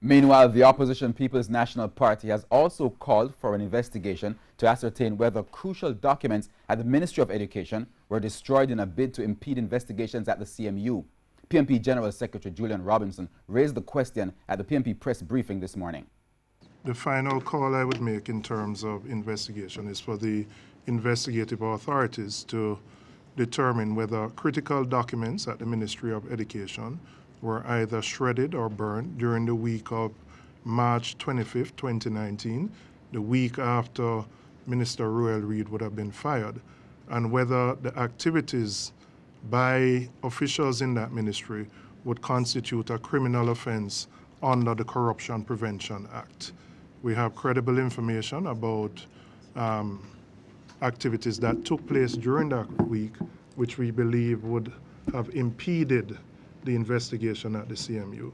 Meanwhile, the opposition People's National Party has also called for an investigation to ascertain whether crucial documents at the Ministry of Education were destroyed in a bid to impede investigations at the CMU. PNP General Secretary Julian Robinson raised the question at the PNP press briefing this morning. The final call I would make in terms of investigation is for the investigative authorities to determine whether critical documents at the Ministry of Education were either shredded or burned during the week of March 25th, 2019, the week after Minister Ruel Reid would have been fired, and whether the activities by officials in that ministry would constitute a criminal offense under the Corruption Prevention Act. We have credible information about activities that took place during that week, which we believe would have impeded the investigation at the CMU.